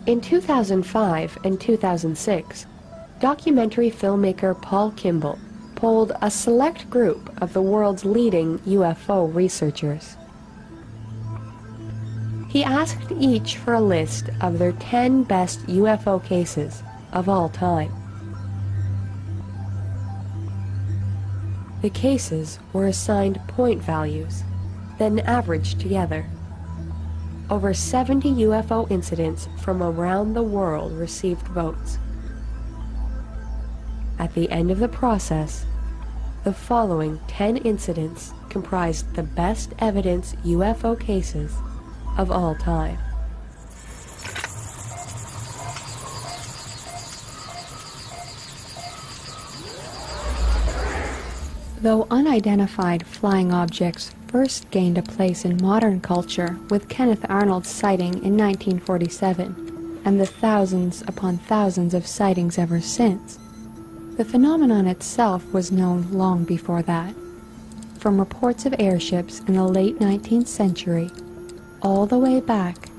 In 2005 and 2006, documentary filmmaker Paul Kimball polled a select group of the world's leading UFO researchers. He asked each for a list of their 10 best UFO cases of all time. The cases were assigned point values, then averaged together. Over 70 UFO incidents from around the world received votes. At the end of the process, the following 10 incidents comprised the best evidence UFO cases of all time. Though unidentified flying objects first gained a place in modern culture with Kenneth Arnold's sighting in 1947, and the thousands upon thousands of sightings ever since, the phenomenon itself was known long before that, from reports of airships in the late 19th century all the way back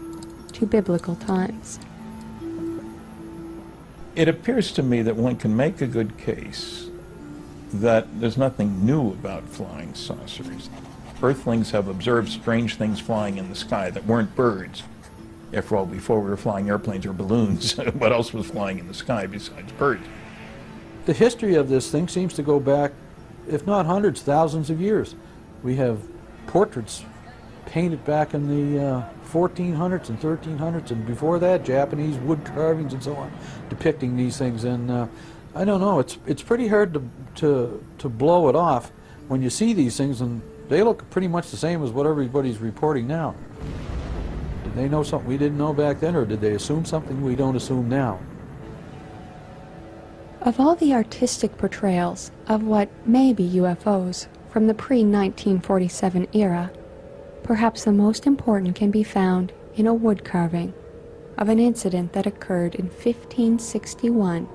to biblical times. It appears to me that one can make a good case that there's nothing new about flying saucers. Earthlings have observed strange things flying in the sky that weren't birds. After all, before we were flying airplanes or balloons, what else was flying in the sky besides birds? The history of this thing seems to go back, if not hundreds, thousands of years. We have portraits painted back in the 1400s and 1300s, and before that, Japanese wood carvings and so on, depicting these things. And I don't know, it's pretty hard to blow it off when you see these things, and they look pretty much the same as what everybody's reporting now. Did they know something we didn't know back then, or did they assume something we don't assume now? Of all the artistic portrayals of what may be UFOs from the pre-1947 era, perhaps the most important can be found in a wood carving of an incident that occurred in 1561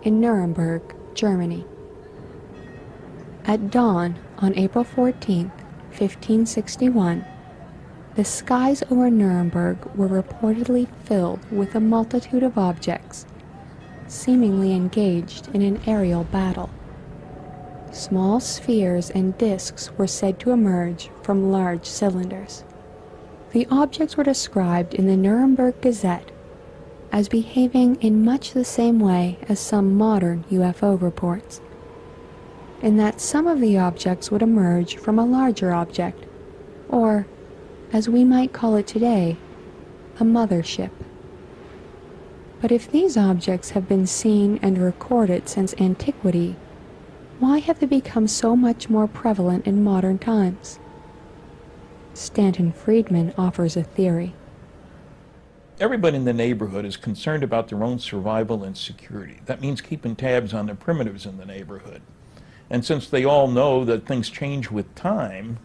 in Nuremberg, Germany. At dawn on April 14, 1561, the skies over Nuremberg were reportedly filled with a multitude of objects, seemingly engaged in an aerial battle. Small spheres and disks were said to emerge from large cylinders. The objects were described in the Nuremberg Gazette as behaving in much the same way as some modern UFO reports, in that some of the objects would emerge from a larger object, or, as we might call it today, a mothership. But if these objects have been seen and recorded since antiquity, why have they become so much more prevalent in modern times? Stanton Friedman offers a theory. Everybody in the neighborhood is concerned about their own survival and security. That means keeping tabs on the primitives in the neighborhood. And since they all know that things change with time,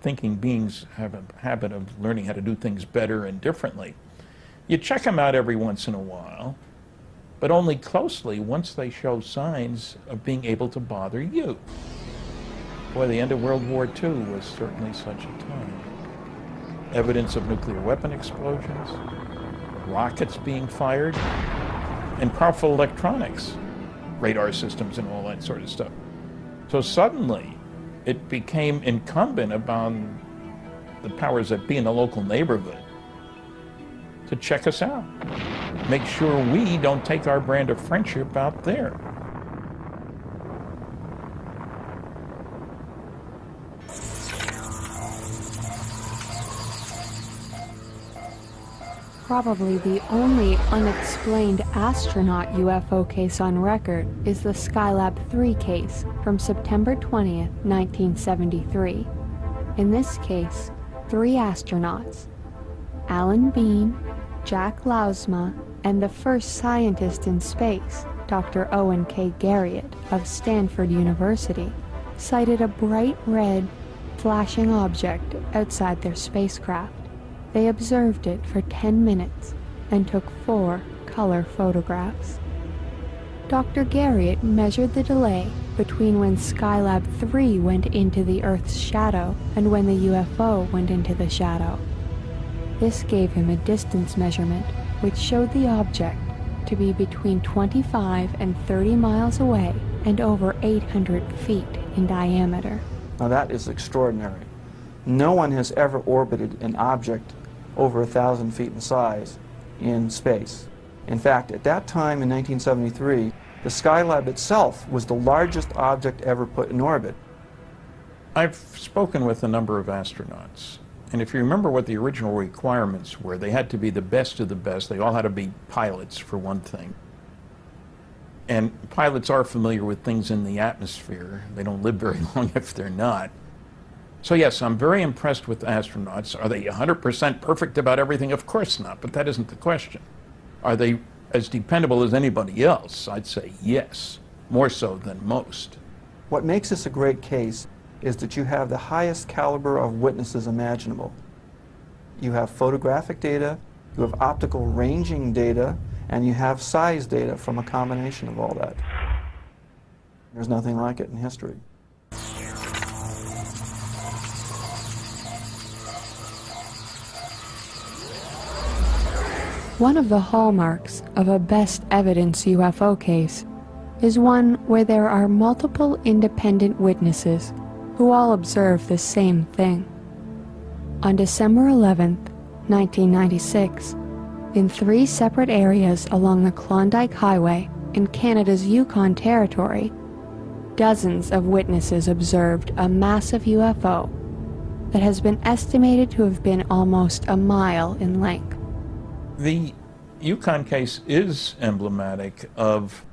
thinking beings have a habit of learning how to do things better and differently, you check them out every once in a while, but only closely once they show signs of being able to bother you. Boy, the end of World War II was certainly such a time. Evidence of nuclear weapon explosions, rockets being fired, and powerful electronics, radar systems and all that sort of stuff. So suddenly, it became incumbent upon the powers that be in the local neighborhood to check us out. Make sure we don't take our brand of friendship out there. Probably the only unexplained astronaut UFO case on record is the Skylab 3 case from September 20th, 1973. In this case, 3 astronauts, Alan Bean, Jack Lausma, and the first scientist in space, Dr. Owen K. Garriott of Stanford University, sighted a bright red, flashing object outside their spacecraft. They observed it for 10 minutes and took 4 color photographs. Dr. Garriott measured the delay between when Skylab 3 went into the Earth's shadow and when the UFO went into the shadow. This gave him a distance measurement which showed the object to be between 25 and 30 miles away and over 800 feet in diameter. Now that is extraordinary. No one has ever orbited an object over 1,000 feet in size in space. In fact, at that time in 1973, the Skylab itself was the largest object ever put in orbit. I've spoken with a number of astronauts, and if you remember what the original requirements were, they had to be the best of the best. They all had to be pilots, for one thing. And pilots are familiar with things in the atmosphere. They don't live very long if they're not. So yes, I'm very impressed with astronauts. Are they 100% perfect about everything? Of course not, but that isn't the question. Are they as dependable as anybody else? I'd say yes, more so than most. What makes this a great case is that you have the highest caliber of witnesses imaginable. You have photographic data, you have optical ranging data, and you have size data from a combination of all that. There's nothing like it in history. One of the hallmarks of a best evidence UFO case is one where there are multiple independent witnesses who all observe the same thing. On December 11, 1996, in 3 separate areas along the Klondike Highway in Canada's Yukon Territory, dozens of witnesses observed a massive UFO that has been estimated to have been almost a mile in length. The Yukon case is emblematic of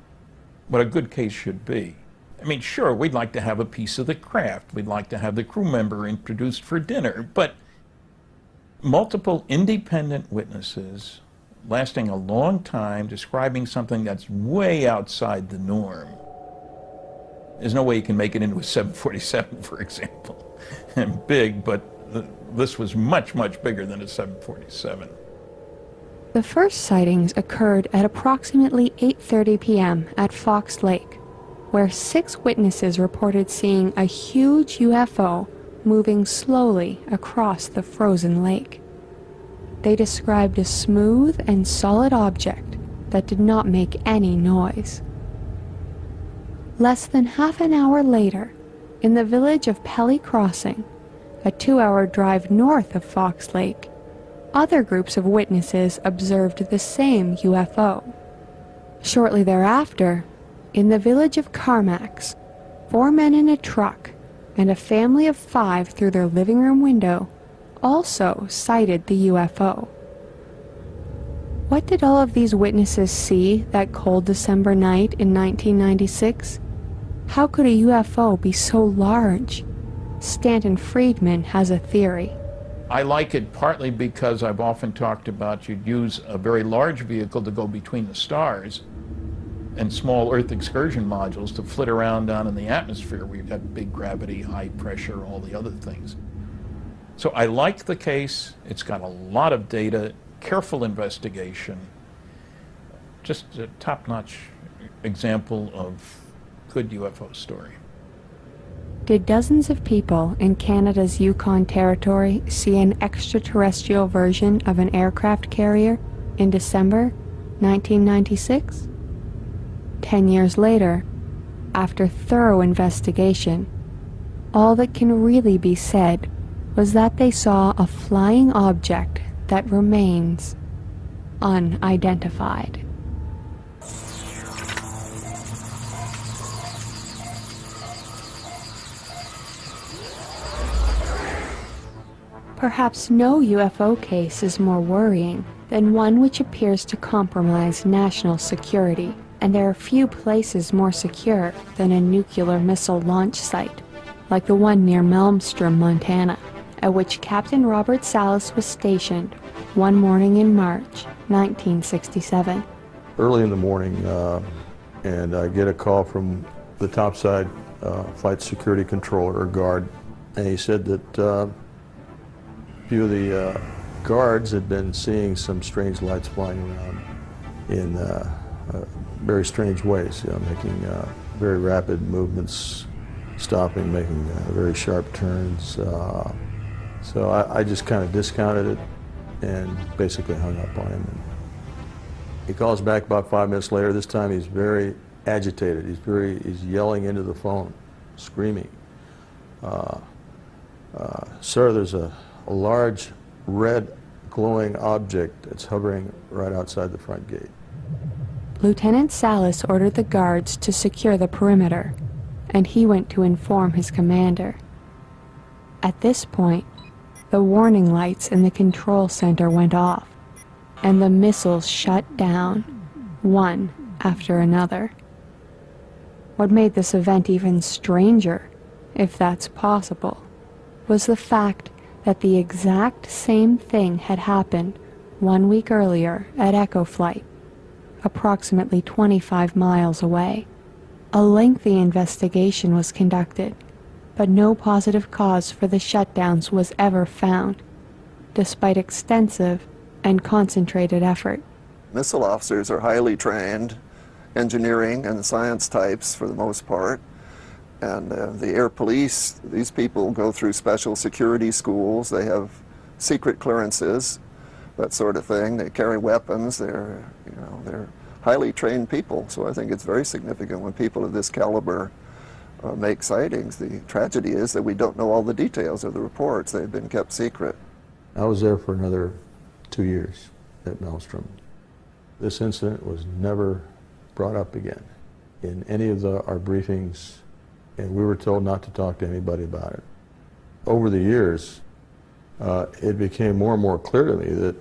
what a good case should be. I mean, sure, we'd like to have a piece of the craft. We'd like to have the crew member introduced for dinner, but multiple independent witnesses lasting a long time describing something that's way outside the norm. There's no way you can make it into a 747, for example. And big, but this was much, much bigger than a 747. The first sightings occurred at approximately 8:30 p.m. at Fox Lake, where 6 witnesses reported seeing a huge UFO moving slowly across the frozen lake. They described a smooth and solid object that did not make any noise. Less than half an hour later, in the village of Pelly Crossing, a 2-hour drive north of Fox Lake, other groups of witnesses observed the same UFO. Shortly thereafter, in the village of Carmax, 4 men in a truck and a family of 5 through their living room window also sighted the UFO. What did all of these witnesses see that cold December night in 1996? How could a UFO be so large? Stanton Friedman has a theory. I like it partly because I've often talked about you'd use a very large vehicle to go between the stars and small Earth excursion modules to flit around down in the atmosphere where you've got big gravity, high pressure, all the other things. So I like the case. It's got a lot of data, careful investigation, just a top-notch example of good UFO story. Did dozens of people in Canada's Yukon Territory see an extraterrestrial version of an aircraft carrier in December 1996? 10 years later, after thorough investigation, all that can really be said was that they saw a flying object that remains unidentified. Perhaps no UFO case is more worrying than one which appears to compromise national security, and there are few places more secure than a nuclear missile launch site, like the one near Malmstrom, Montana, at which Captain Robert Salas was stationed one morning in March 1967. Early in the morning, and I get a call from the topside flight security controller or guard, and he said that a few of the guards had been seeing some strange lights flying around in very strange ways, making very rapid movements, stopping, making very sharp turns. So I just kind of discounted it and basically hung up on him. He calls back about 5 minutes later. This time he's very agitated. He's yelling into the phone, screaming. Sir, there's a large red glowing object that's hovering right outside the front gate. Lieutenant Salas ordered the guards to secure the perimeter, and he went to inform his commander. At this point, the warning lights in the control center went off, and the missiles shut down, one after another. What made this event even stranger, if that's possible, was the fact that the exact same thing had happened 1 week earlier at Echo Flight, approximately 25 miles away. A lengthy investigation was conducted, but no positive cause for the shutdowns was ever found, despite extensive and concentrated effort. Missile officers are highly trained, engineering and science types for the most part. And the air police, these people go through special security schools. They have secret clearances, that sort of thing. They carry weapons. They're highly trained people. So I think it's very significant when people of this caliber make sightings. The tragedy is that we don't know all the details of the reports. They've been kept secret. I was there for another 2 years at Maelstrom. This incident was never brought up again in any of our briefings, and we were told not to talk to anybody about it. Over the years, it became more and more clear to me that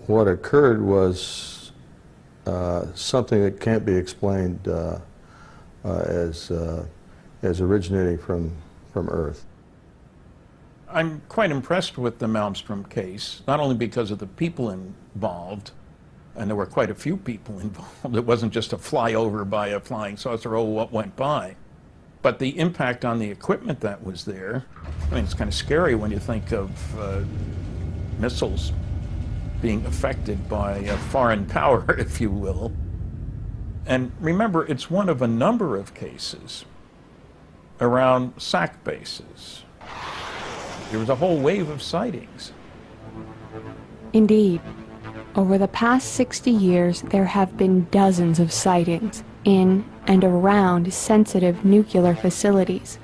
what occurred was something that can't be explained as originating from Earth. I'm quite impressed with the Malmstrom case, not only because of the people involved, and there were quite a few people involved. It wasn't just a flyover by a flying saucer, oh, what went by. But the impact on the equipment that was there, I mean, it's kind of scary when you think of missiles being affected by a foreign power, if you will. And remember, it's one of a number of cases around SAC bases. There was a whole wave of sightings. Indeed, over the past 60 years, there have been dozens of sightings in and around sensitive nuclear facilities.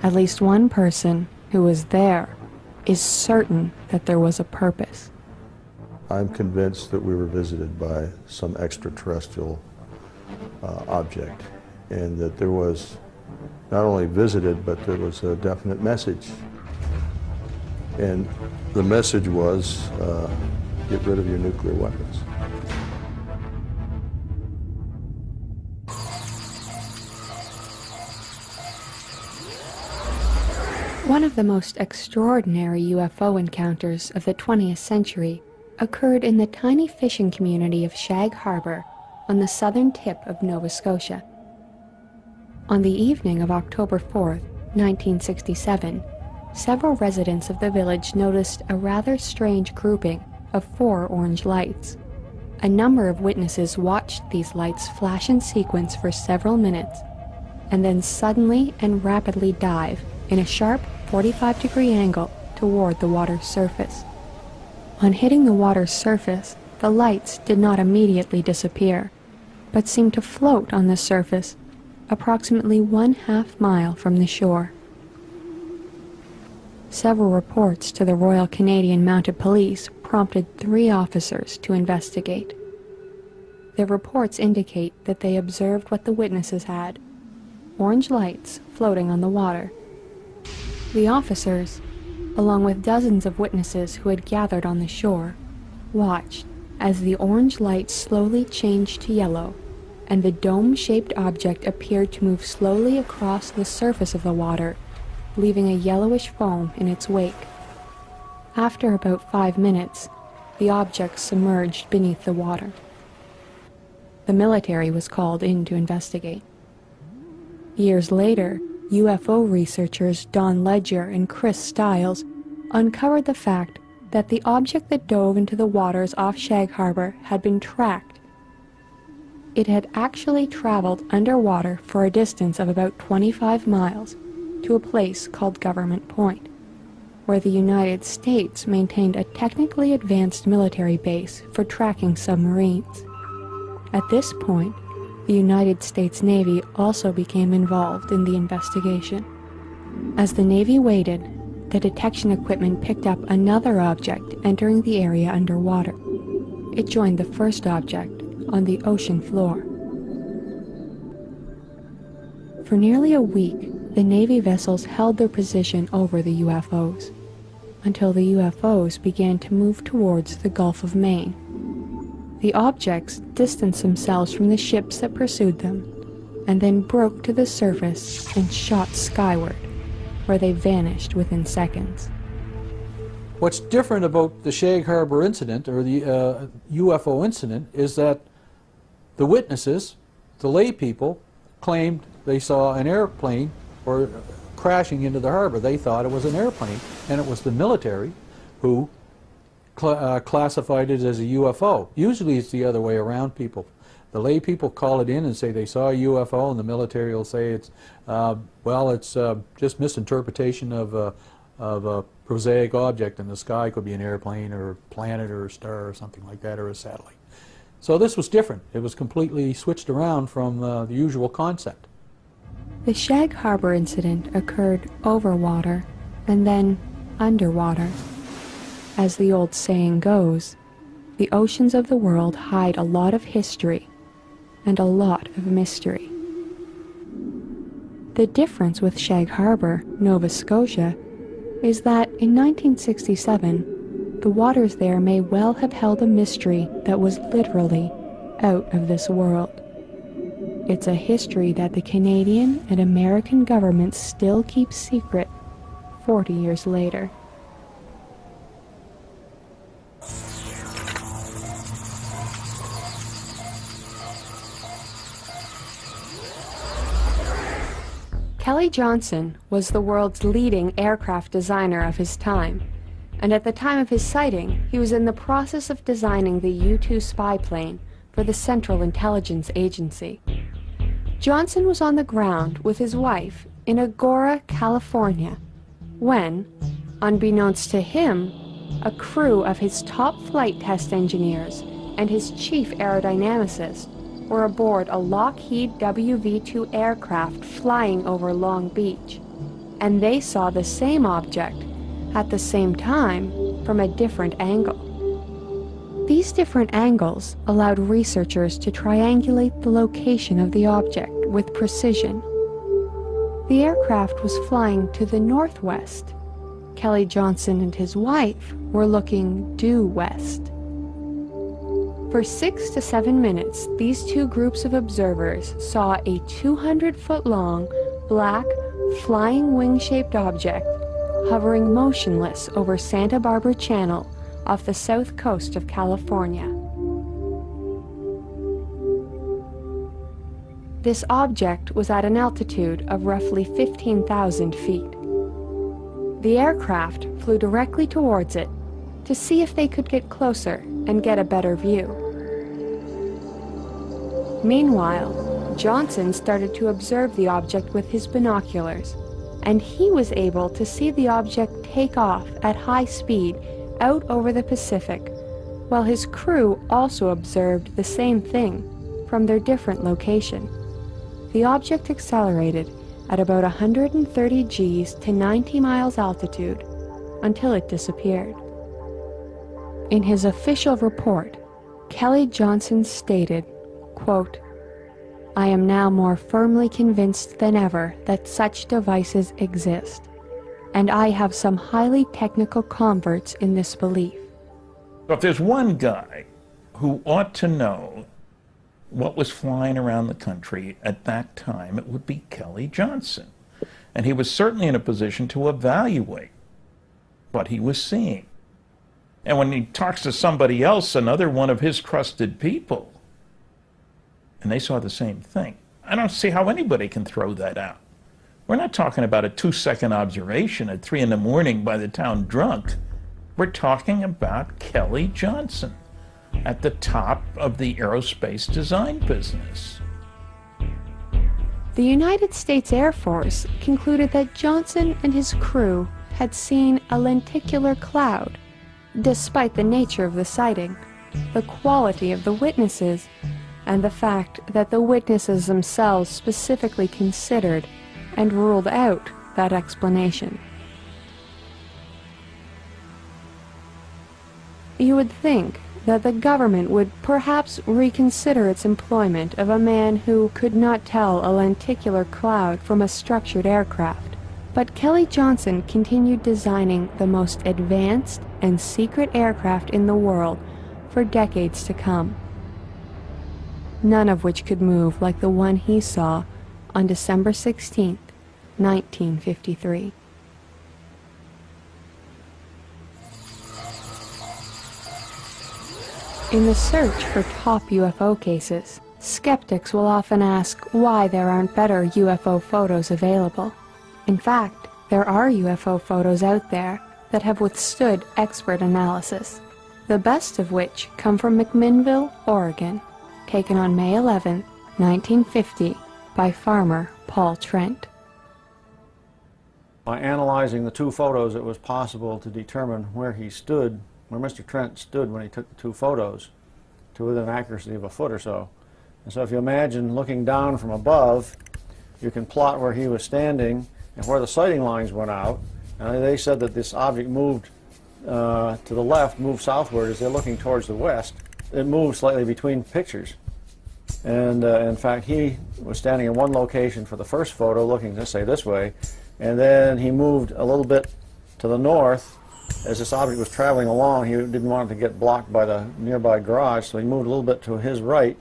At least one person who was there is certain that there was a purpose. I'm convinced that we were visited by some extraterrestrial object, and that there was not only visited, but there was a definite message. And the message was, get rid of your nuclear weapons. One of the most extraordinary UFO encounters of the 20th century occurred in the tiny fishing community of Shag Harbor on the southern tip of Nova Scotia. On the evening of October 4th, 1967, several residents of the village noticed a rather strange grouping of 4 orange lights. A number of witnesses watched these lights flash in sequence for several minutes, and then suddenly and rapidly dive in a sharp 45-degree angle toward the water's surface. On hitting the water's surface, the lights did not immediately disappear, but seemed to float on the surface approximately 1/2 mile from the shore. Several reports to the Royal Canadian Mounted Police prompted 3 officers to investigate. Their reports indicate that they observed what the witnesses had: orange lights floating on the water. The officers, along with dozens of witnesses who had gathered on the shore, watched as the orange light slowly changed to yellow, and the dome-shaped object appeared to move slowly across the surface of the water, leaving a yellowish foam in its wake. After about 5 minutes, the object submerged beneath the water. The military was called in to investigate. Years later, UFO researchers Don Ledger and Chris Stiles uncovered the fact that the object that dove into the waters off Shag Harbor had been tracked. It had actually traveled underwater for a distance of about 25 miles to a place called Government Point, where the United States maintained a technically advanced military base for tracking submarines. At this point, the United States Navy also became involved in the investigation. As the Navy waited, the detection equipment picked up another object entering the area underwater. It joined the first object on the ocean floor. For nearly a week, the Navy vessels held their position over the UFOs, until the UFOs began to move towards the Gulf of Maine. The objects distanced themselves from the ships that pursued them, and then broke to the surface and shot skyward, where they vanished within seconds. What's different about the Shag Harbor incident, or the UFO incident, is that the witnesses, the lay people, claimed they saw an airplane or crashing into the harbor. They thought it was an airplane, and it was the military who classified it as a UFO. Usually it's the other way around, people. The lay people call it in and say they saw a UFO, and the military will say it's, well, it's just misinterpretation of a prosaic object in the sky. Could be an airplane or a planet or a star or something like that, or a satellite. So this was different. It was completely switched around from the usual concept. The Shag Harbor incident occurred over water and then underwater. As the old saying goes, the oceans of the world hide a lot of history and a lot of mystery. The difference with Shag Harbor, Nova Scotia, is that in 1967, the waters there may well have held a mystery that was literally out of this world. It's a history that the Canadian and American governments still keep secret 40 years later. Kelly Johnson was the world's leading aircraft designer of his time, and at the time of his sighting, he was in the process of designing the U-2 spy plane for the Central Intelligence Agency. Johnson was on the ground with his wife in Agoura, California, when, unbeknownst to him, a crew of his top flight test engineers and his chief aerodynamicist were aboard a Lockheed WV-2 aircraft flying over Long Beach, and they saw the same object at the same time from a different angle. These different angles allowed researchers to triangulate the location of the object with precision. The aircraft was flying to the northwest. Kelly Johnson and his wife were looking due west. For 6 to 7 minutes, these two groups of observers saw a 200-foot-long, black, flying wing-shaped object hovering motionless over Santa Barbara Channel off the south coast of California. This object was at an altitude of roughly 15,000 feet. The aircraft flew directly towards it to see if they could get closer and get a better view. Meanwhile, Johnson started to observe the object with his binoculars, and he was able to see the object take off at high speed out over the Pacific, while his crew also observed the same thing from their different location. The object accelerated at about 130 Gs to 90 miles altitude until it disappeared. In his official report, Kelly Johnson stated, quote, "I am now more firmly convinced than ever that such devices exist, and I have some highly technical converts in this belief." So if there's one guy who ought to know what was flying around the country at that time, it would be Kelly Johnson. And he was certainly in a position to evaluate what he was seeing. And when he talks to somebody else, another one of his trusted people, and they saw the same thing, I don't see how anybody can throw that out. We're not talking about a 2-second observation at 3 in the morning by the town drunk. We're talking about Kelly Johnson at the top of the aerospace design business. The United States Air Force concluded that Johnson and his crew had seen a lenticular cloud. Despite the nature of the sighting, the quality of the witnesses, and the fact that the witnesses themselves specifically considered and ruled out that explanation. You would think that the government would perhaps reconsider its employment of a man who could not tell a lenticular cloud from a structured aircraft, but Kelly Johnson continued designing the most advanced and secret aircraft in the world for decades to come, none of which could move like the one he saw on December 16, 1953. In the search for top UFO cases, skeptics will often ask why there aren't better UFO photos available. In fact, there are UFO photos out there that have withstood expert analysis, the best of which come from McMinnville, Oregon, taken on May 11, 1950, by farmer Paul Trent. By analyzing the two photos, it was possible to determine where he stood, where Mr. Trent stood when he took the two photos, to within an accuracy of a foot or so. And so if you imagine looking down from above, you can plot where he was standing and where the sighting lines went out. And they said that this object moved to the left, moved southward as they're looking towards the west. It moved slightly between pictures. And in fact, he was standing in one location for the first photo, looking, let's say, this way, and then he moved a little bit to the north. As this object was traveling along, he didn't want it to get blocked by the nearby garage, so he moved a little bit to his right,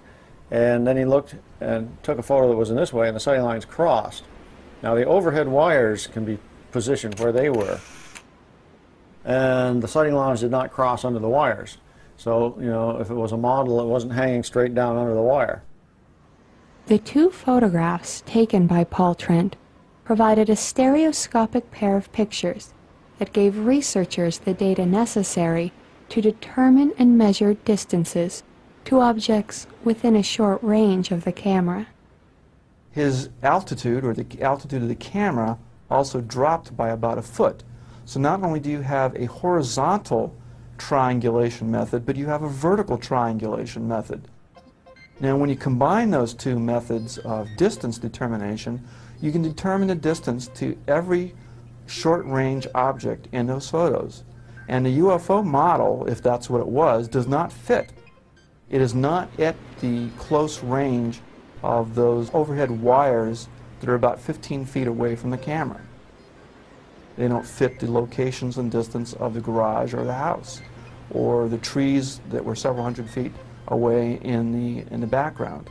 and then he looked and took a photo that was in this way, and the sighting lines crossed. Now, the overhead wires can be positioned where they were, and the sighting lines did not cross under the wires. So, you know, if it was a model, it wasn't hanging straight down under the wire. The two photographs taken by Paul Trent provided a stereoscopic pair of pictures that gave researchers the data necessary to determine and measure distances to objects within a short range of the camera. His altitude, or the altitude of the camera, also dropped by about a foot. So not only do you have a horizontal triangulation method, but you have a vertical triangulation method. Now, when you combine those two methods of distance determination, you can determine the distance to every short-range object in those photos. And the UFO model, if that's what it was, does not fit. It is not at the close range of those overhead wires that are about 15 feet away from the camera. They don't fit the locations and distance of the garage or the house, or the trees that were several hundred feet away in the background.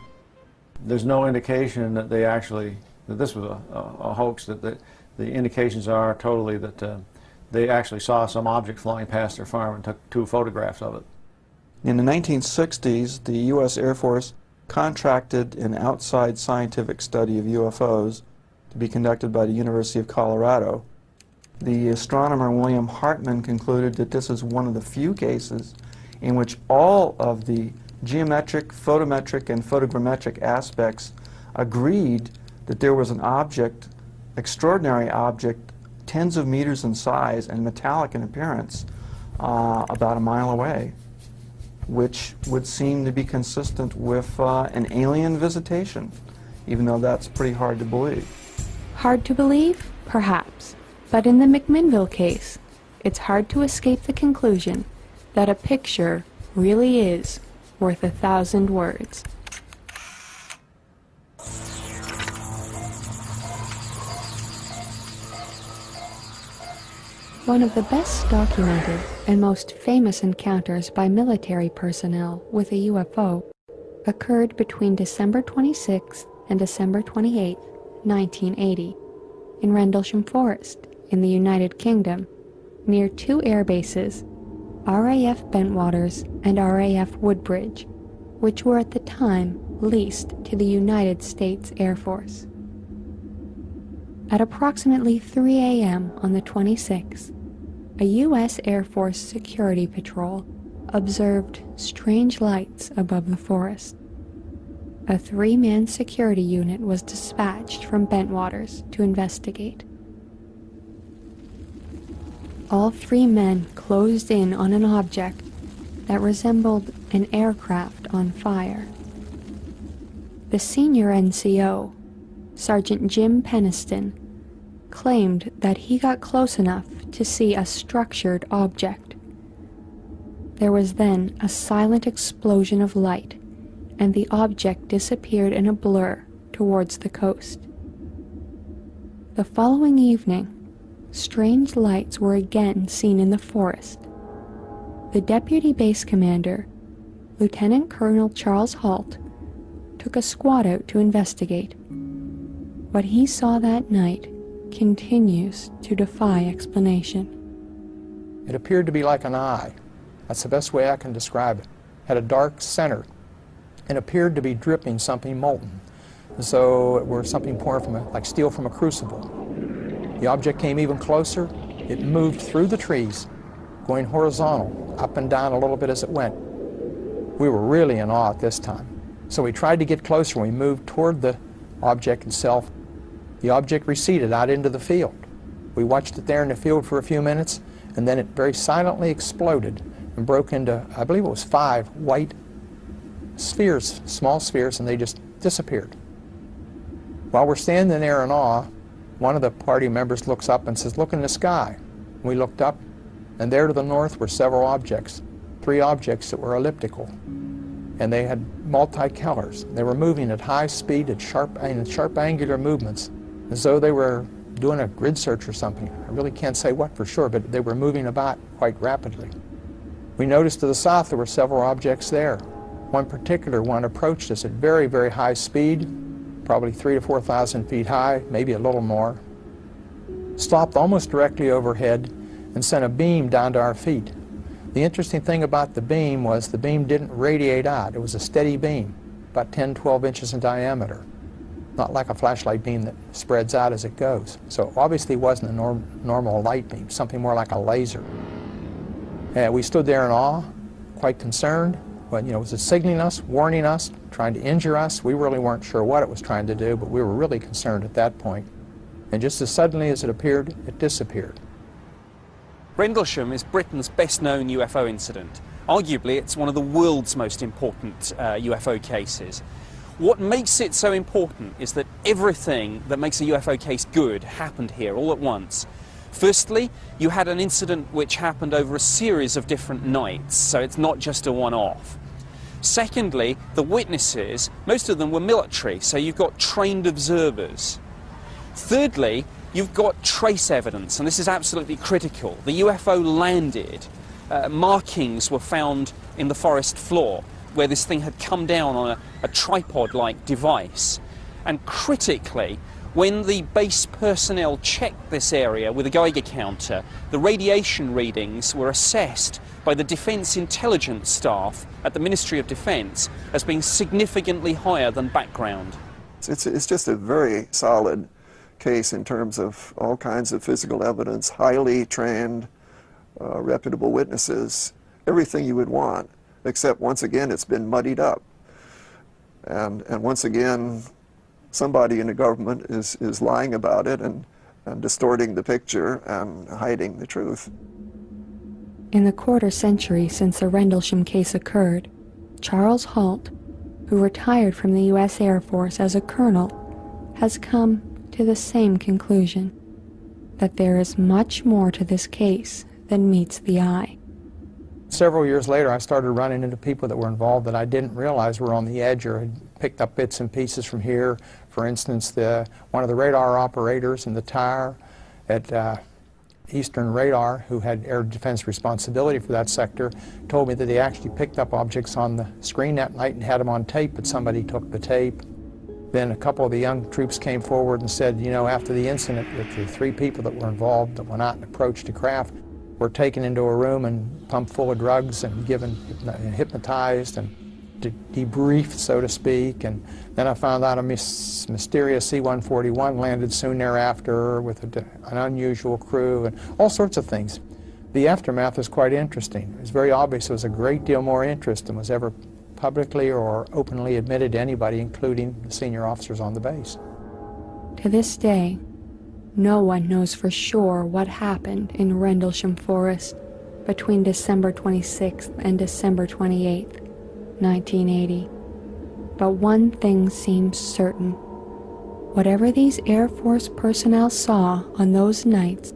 There's no indication that they actually, that this was a hoax, that the indications are totally that they actually saw some object flying past their farm and took two photographs of it. In the 1960s, the U.S. Air Force contracted an outside scientific study of UFOs to be conducted by the University of Colorado. The astronomer William Hartman concluded that this is one of the few cases in which all of the geometric, photometric, and photogrammetric aspects agreed that there was an object, extraordinary object, tens of meters in size and metallic in appearance, about a mile away, which would seem to be consistent with an alien visitation, even though that's pretty hard to believe. Hard to believe? Perhaps. But in the McMinnville case, it's hard to escape the conclusion that a picture really is worth 1,000 words. One of the best documented and most famous encounters by military personnel with a UFO occurred between December 26 and December 28, 1980, in Rendlesham Forest in the United Kingdom, near two air bases, RAF Bentwaters and RAF Woodbridge, which were at the time leased to the United States Air Force. At approximately 3 a.m. on the 26th, a U.S. Air Force security patrol observed strange lights above the forest. A 3-man security unit was dispatched from Bentwaters to investigate. All 3 men closed in on an object that resembled an aircraft on fire. The senior NCO, Sergeant Jim Peniston, claimed that he got close enough to see a structured object. There was then a silent explosion of light, and the object disappeared in a blur towards the coast. The following evening, strange lights were again seen in the forest. The deputy base commander, Lieutenant Colonel Charles Halt, took a squad out to investigate. What he saw that night continues to defy explanation. It appeared to be like an eye. That's the best way I can describe it. Had a dark center and appeared to be dripping something molten. So it were something pouring from like steel from a crucible. The object came even closer. It moved through the trees, going horizontal, up and down a little bit as it went. We were really in awe at this time. So we tried to get closer. We moved toward the object itself. The object receded out into the field. We watched it there in the field for a few minutes, and then it very silently exploded and broke into, I believe it was 5 white spheres, small spheres, and they just disappeared. While we're standing there in awe, one of the party members looks up and says, "Look in the sky." We looked up, and there to the north were several objects, 3 objects that were elliptical, and they had multi-colors. They were moving at high speed, at sharp angular movements, as though they were doing a grid search or something. I really can't say what for sure, but they were moving about quite rapidly. We noticed to the south there were several objects there. One particular one approached us at very, very high speed, probably 3,000 to 4,000 feet high, maybe a little more. Stopped almost directly overhead and sent a beam down to our feet. The interesting thing about the beam was the beam didn't radiate out. It was a steady beam, about 10, 12 inches in diameter. Not like a flashlight beam that spreads out as it goes. So it obviously wasn't a normal light beam, something more like a laser. And we stood there in awe, quite concerned. But, was it signaling us, warning us, trying to injure us? We really weren't sure what it was trying to do, but we were really concerned at that point. And just as suddenly as it appeared, it disappeared. Rendlesham is Britain's best-known UFO incident. Arguably, it's one of the world's most important UFO cases. What makes it so important is that everything that makes a UFO case good happened here all at once. Firstly, you had an incident which happened over a series of different nights, so it's not just a one-off. Secondly, the witnesses, most of them were military, so you've got trained observers. Thirdly, you've got trace evidence, and this is absolutely critical. The UFO landed. Markings were found in the forest floor, where this thing had come down on a tripod-like device. And critically, when the base personnel checked this area with a Geiger counter, the radiation readings were assessed by the Defence Intelligence staff at the Ministry of Defence as being significantly higher than background. It's just a very solid case in terms of all kinds of physical evidence, highly trained, reputable witnesses, everything you would want, except once again it's been muddied up. And once again, somebody in the government is lying about it and distorting the picture and hiding the truth. In the quarter century since the Rendlesham case occurred, Charles Halt, who retired from the U.S. Air Force as a colonel, has come to the same conclusion, that there is much more to this case than meets the eye. Several years later, I started running into people that were involved that I didn't realize were on the edge or had picked up bits and pieces from here. For instance, one of the radar operators in the tower at Eastern Radar, who had air defense responsibility for that sector, told me that they actually picked up objects on the screen that night and had them on tape, but somebody took the tape. Then a couple of the young troops came forward and said, after the incident, that the 3 people that were involved that went out and approached the craft were taken into a room and pumped full of drugs and hypnotized and debriefed, so to speak. And then I found out a mysterious C-141 landed soon thereafter with an unusual crew and all sorts of things. The aftermath was quite interesting. It was very obvious there was a great deal more interest than was ever publicly or openly admitted to anybody, including the senior officers on the base. To this day, no one knows for sure what happened in Rendlesham Forest between December 26th and December 28th, 1980. but one thing seems certain. Whatever these Air Force personnel saw on those nights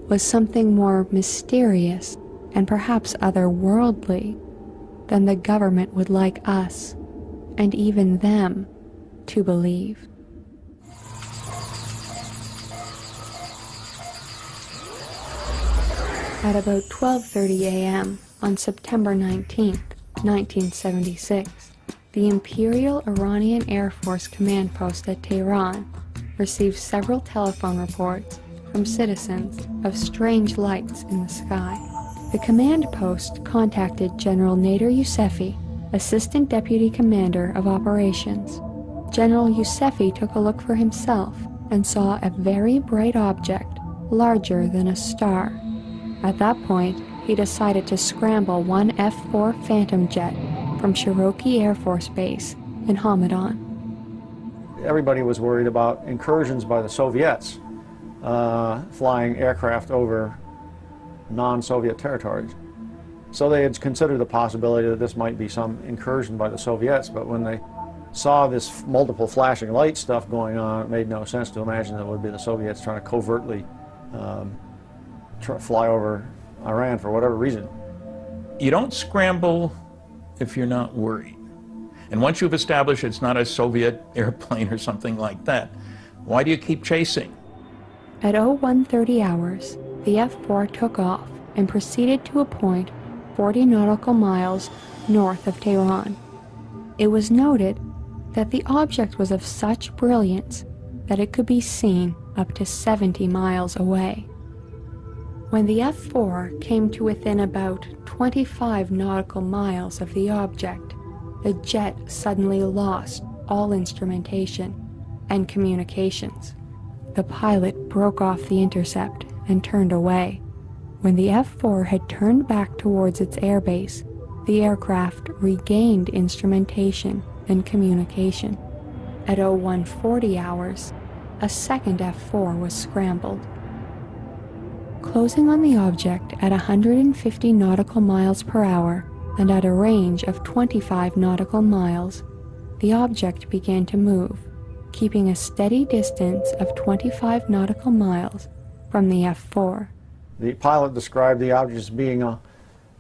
was something more mysterious and perhaps otherworldly than the government would like us, and even them, to believe. At about 12:30 a.m. on September 19, 1976, the Imperial Iranian Air Force command post at Tehran received several telephone reports from citizens of strange lights in the sky. The command post contacted General Nader Yousefi, Assistant Deputy Commander of Operations. General Yousefi took a look for himself and saw a very bright object, larger than a star. At that point, he decided to scramble one F-4 Phantom jet from Cherokee Air Force Base in Hamadan. Everybody was worried about incursions by the Soviets flying aircraft over non-Soviet territories. So they had considered the possibility that this might be some incursion by the Soviets, but when they saw this multiple flashing light stuff going on, it made no sense to imagine that it would be the Soviets trying to covertly fly over Iran for whatever reason. You don't scramble if you're not worried. And once you've established it's not a Soviet airplane or something like that, why do you keep chasing? At 01:30 hours, the F-4 took off and proceeded to a point 40 nautical miles north of Tehran. It was noted that the object was of such brilliance that it could be seen up to 70 miles away. When the F-4 came to within about 25 nautical miles of the object, the jet suddenly lost all instrumentation and communications. The pilot broke off the intercept and turned away. When the F-4 had turned back towards its airbase, the aircraft regained instrumentation and communication. At 01:40 hours, a second F-4 was scrambled. Closing on the object at 150 nautical miles per hour and at a range of 25 nautical miles, the object began to move, keeping a steady distance of 25 nautical miles from the F-4. The pilot described the object as being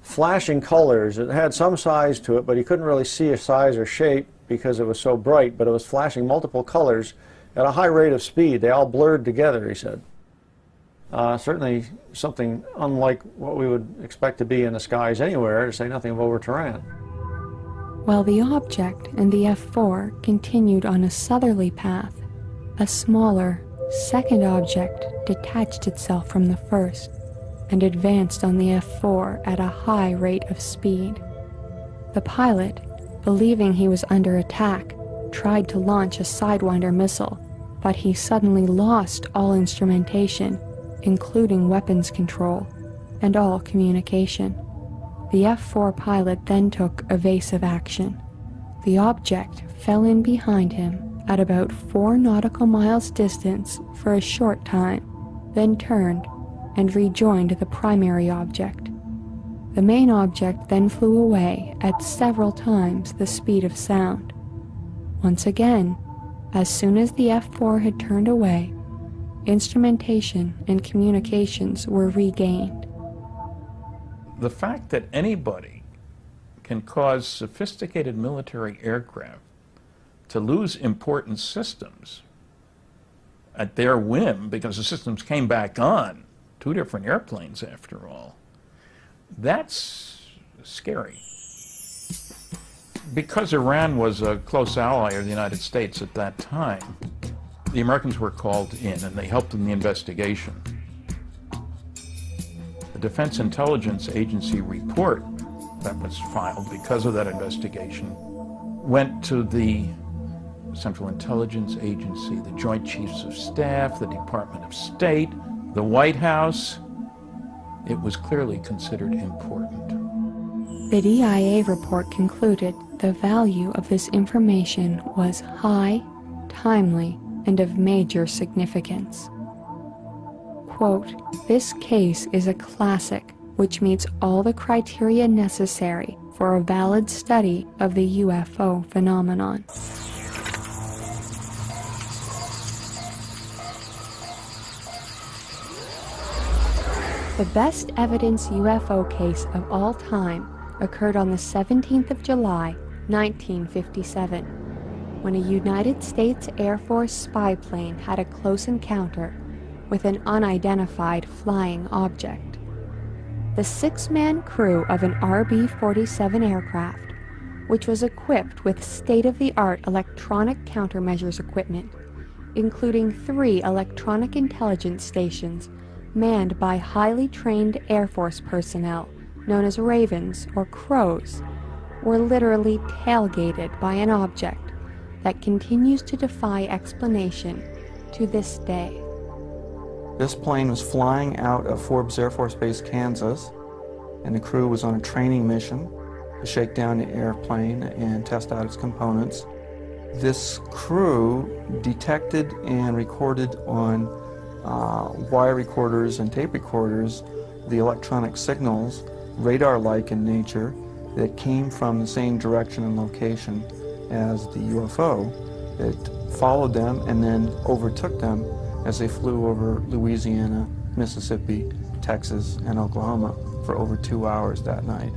flashing colors. It had some size to it, but he couldn't really see a size or shape because it was so bright, but it was flashing multiple colors at a high rate of speed. They all blurred together, he said. Certainly something unlike what we would expect to be in the skies anywhere, to say nothing of over Tehran. While the object and the F-4 continued on a southerly path, a smaller, second object detached itself from the first and advanced on the F-4 at a high rate of speed. The pilot, believing he was under attack, tried to launch a Sidewinder missile, but he suddenly lost all instrumentation, including weapons control, and all communication. The F-4 pilot then took evasive action. The object fell in behind him at about 4 nautical miles distance for a short time, then turned and rejoined the primary object. The main object then flew away at several times the speed of sound. Once again, as soon as the F-4 had turned away, instrumentation and communications were regained. The fact that anybody can cause sophisticated military aircraft to lose important systems at their whim, because the systems came back on, 2 different airplanes after all, that's scary. Because Iran was a close ally of the United States at that time, the Americans were called in and they helped in the investigation. The Defense Intelligence Agency report that was filed because of that investigation went to the Central Intelligence Agency, the Joint Chiefs of Staff, the Department of State, the White House. It was clearly considered important. The DIA report concluded the value of this information was high, timely, and of major significance. Quote, "This case is a classic which meets all the criteria necessary for a valid study of the UFO phenomenon. The best evidence UFO case of all time occurred on the 17th of July, 1957, when a United States Air Force spy plane had a close encounter with an unidentified flying object. The 6-man crew of an RB-47 aircraft, which was equipped with state-of-the-art electronic countermeasures equipment, including 3 electronic intelligence stations manned by highly trained Air Force personnel known as Ravens or Crows, were literally tailgated by an object that continues to defy explanation to this day. This plane was flying out of Forbes Air Force Base, Kansas, and the crew was on a training mission to shake down the airplane and test out its components. This crew detected and recorded on wire recorders and tape recorders the electronic signals, radar-like in nature, that came from the same direction and location as the UFO. It followed them and then overtook them as they flew over Louisiana, Mississippi, Texas, and Oklahoma for over 2 hours that night.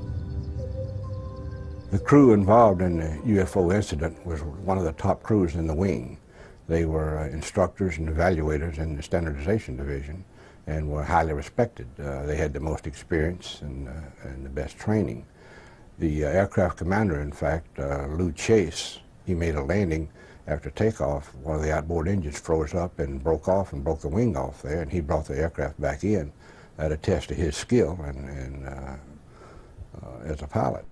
The crew involved in the UFO incident was one of the top crews in the wing. They were instructors and evaluators in the standardization division and were highly respected. They had the most experience and the best training. The aircraft commander, in fact, Lou Chase, he made a landing after takeoff. One of the outboard engines froze up and broke off and broke the wing off there, and he brought the aircraft back in to test his skill and as a pilot.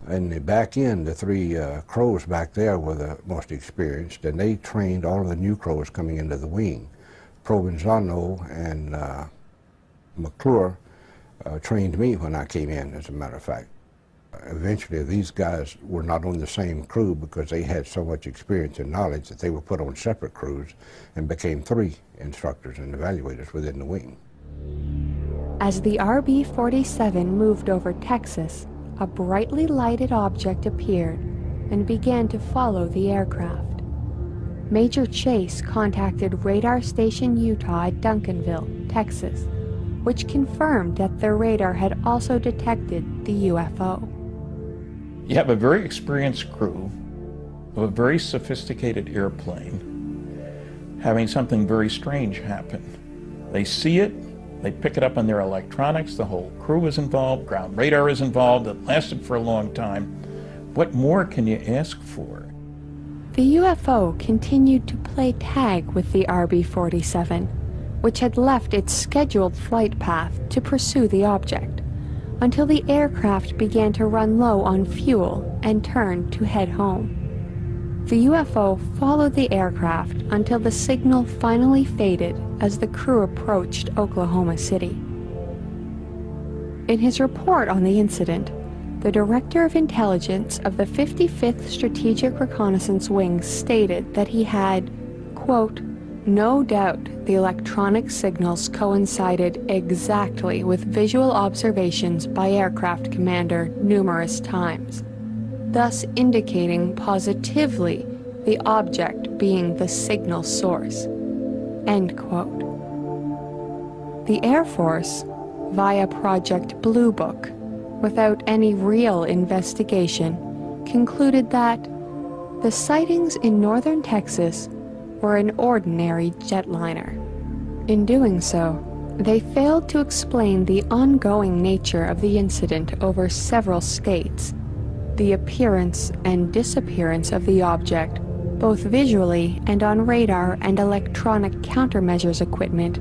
In the back end, the 3 crows back there were the most experienced, and they trained all of the new crows coming into the wing. Provenzano and McClure trained me when I came in, as a matter of fact. Eventually, these guys were not on the same crew because they had so much experience and knowledge that they were put on separate crews and became 3 instructors and evaluators within the wing. As the RB-47 moved over Texas, a brightly lighted object appeared and began to follow the aircraft. Major Chase contacted Radar Station Utah at Duncanville, Texas, which confirmed that their radar had also detected the UFO. You have a very experienced crew of a very sophisticated airplane having something very strange happen. They see it, they pick it up on their electronics, the whole crew is involved, ground radar is involved, it lasted for a long time. What more can you ask for? The UFO continued to play tag with the RB-47, which had left its scheduled flight path to pursue the object, until the aircraft began to run low on fuel and turned to head home. The UFO followed the aircraft until the signal finally faded as the crew approached Oklahoma City. In his report on the incident, the Director of Intelligence of the 55th Strategic Reconnaissance Wing stated that he had, quote, "No doubt the electronic signals coincided exactly with visual observations by aircraft commander numerous times, thus indicating positively the object being the signal source." End quote. The Air Force, via Project Blue Book, without any real investigation, concluded that the sightings in northern Texas were an ordinary jetliner. In doing so, they failed to explain the ongoing nature of the incident over several states, the appearance and disappearance of the object, both visually and on radar and electronic countermeasures equipment,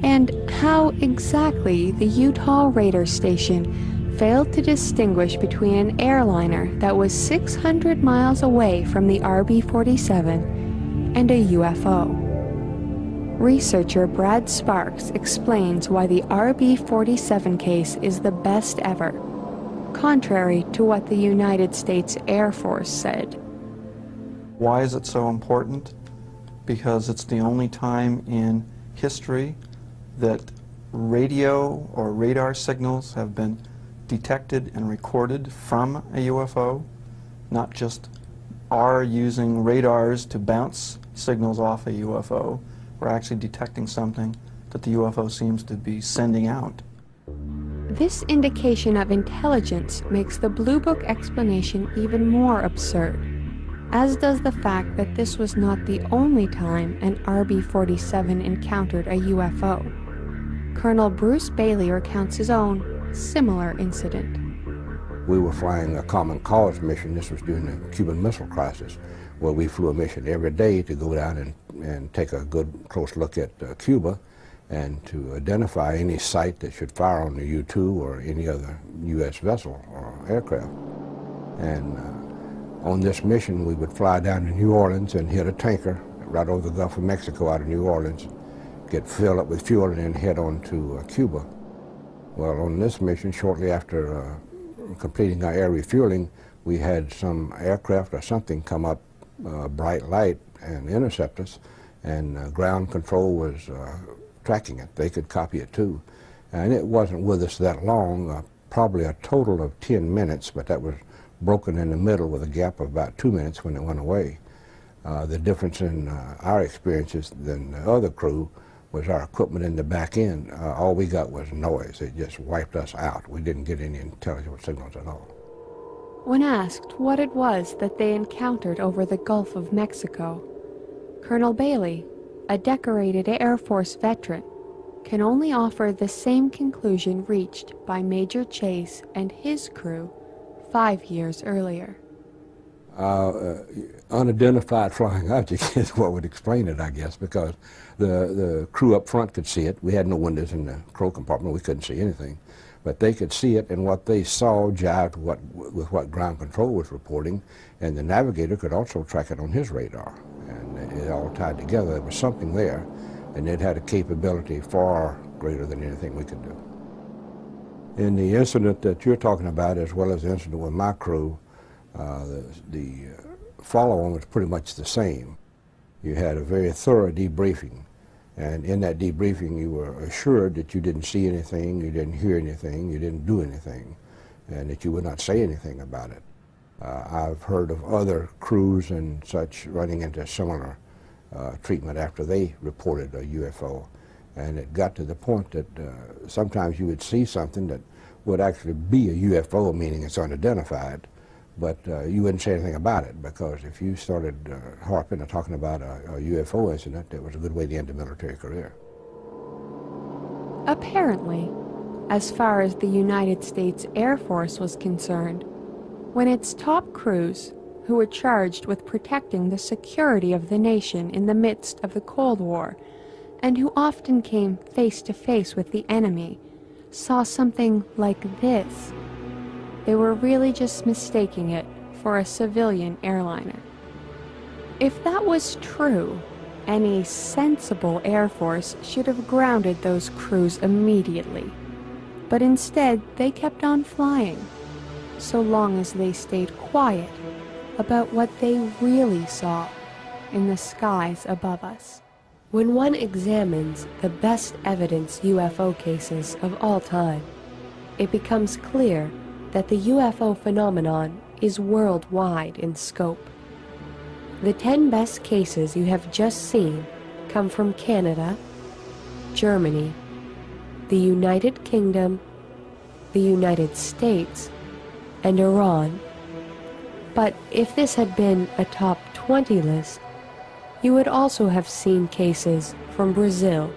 and how exactly the Utah radar station failed to distinguish between an airliner that was 600 miles away from the RB-47 and a UFO. Researcher Brad Sparks explains why the RB-47 case is the best ever, contrary to what the United States Air Force said. Why is it so important? Because it's the only time in history that radio or radar signals have been detected and recorded from a UFO, not just are using radars to bounce signals off a UFO. We're actually detecting something that the UFO seems to be sending out. This indication of intelligence makes the Blue Book explanation even more absurd, as does the fact that this was not the only time an RB-47 encountered a UFO. Colonel Bruce Bailey recounts his own similar incident. We were flying a Common Cause mission. This was during the Cuban Missile Crisis, where we flew a mission every day to go down and take a good close look at Cuba and to identify any site that should fire on the U-2 or any other U.S. vessel or aircraft. And on this mission, we would fly down to New Orleans and hit a tanker right over the Gulf of Mexico out of New Orleans, get filled up with fuel, and then head on to Cuba. Well, on this mission, shortly after completing our air refueling, we had some aircraft or something come up, bright light, and intercept us, and ground control was tracking it. They could copy it too. And it wasn't with us that long, probably a total of 10 minutes, but that was broken in the middle with a gap of about 2 minutes when it went away. The difference in our experiences than the other crew was our equipment in the back end. All we got was noise. It just wiped us out. We didn't get any intelligible signals at all. When asked what it was that they encountered over the Gulf of Mexico, Colonel Bailey, a decorated Air Force veteran, can only offer the same conclusion reached by Major Chase and his crew 5 years earlier. Unidentified flying object is what would explain it, I guess, because the crew up front could see it. We had no windows in the crew compartment. We couldn't see anything. But they could see it, and what they saw jived with what ground control was reporting, and the navigator could also track it on his radar. And it all tied together. There was something there, and it had a capability far greater than anything we could do. In the incident that you're talking about, as well as the incident with my crew, the follow-on was pretty much the same. You had a very thorough debriefing, and in that debriefing you were assured that you didn't see anything, you didn't hear anything, you didn't do anything, and that you would not say anything about it. I've heard of other crews and such running into similar treatment after they reported a UFO, and it got to the point that sometimes you would see something that would actually be a UFO, meaning it's unidentified, but you wouldn't say anything about it, because if you started harping or talking about a UFO incident, it was a good way to end a military career. Apparently, as far as the United States Air Force was concerned, when its top crews, who were charged with protecting the security of the nation in the midst of the Cold War, and who often came face to face with the enemy, saw something like this, they were really just mistaking it for a civilian airliner. If that was true, any sensible Air Force should have grounded those crews immediately. But instead, they kept on flying, so long as they stayed quiet about what they really saw in the skies above us. When one examines the best evidence UFO cases of all time, it becomes clear that the UFO phenomenon is worldwide in scope. The 10 best cases you have just seen come from Canada, Germany, the United Kingdom, the United States, and Iran. But if this had been a top 20 list, you would also have seen cases from Brazil,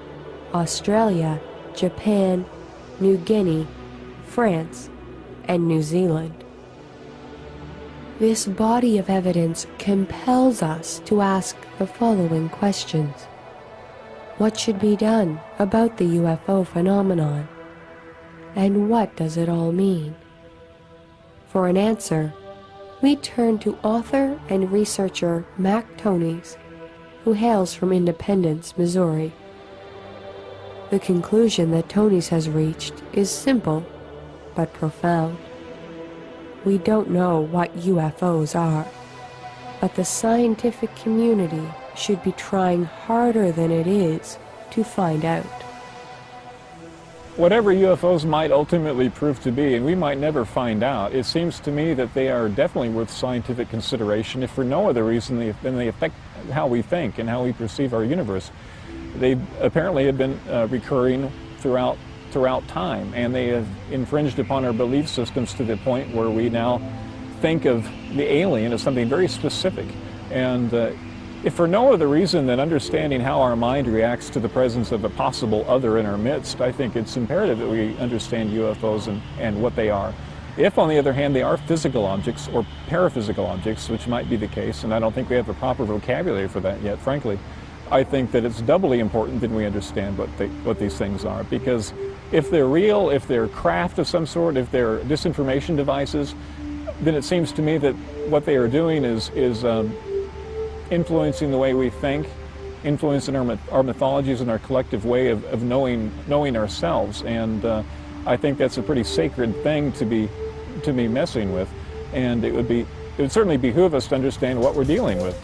Australia, Japan, New Guinea, France, and New Zealand. This body of evidence compels us to ask the following questions. What should be done about the UFO phenomenon? And what does it all mean? For an answer, we turn to author and researcher Mac Tonys, who hails from Independence, Missouri. The conclusion that Tonys has reached is simple but profound. We don't know what UFOs are, but the scientific community should be trying harder than it is to find out. whatever UFOs might ultimately prove to be, and we might never find out, it seems to me that they are definitely worth scientific consideration, if for no other reason than they affect how we think and how we perceive our universe. They apparently have been recurring throughout time, and they have infringed upon our belief systems to the point where we now think of the alien as something very specific. And if for no other reason than understanding how our mind reacts to the presence of a possible other in our midst, I think it's imperative that we understand UFOs and what they are. If, on the other hand, they are physical objects or paraphysical objects, which might be the case, and I don't think we have a proper vocabulary for that yet, frankly, I think that it's doubly important that we understand what these things are. Because if they're real, if they're craft of some sort, if they're disinformation devices, then it seems to me that what they are doing is influencing the way we think, influencing our mythologies and our collective way of knowing ourselves. And I think that's a pretty sacred thing to be messing with. And it would certainly behoove us to understand what we're dealing with.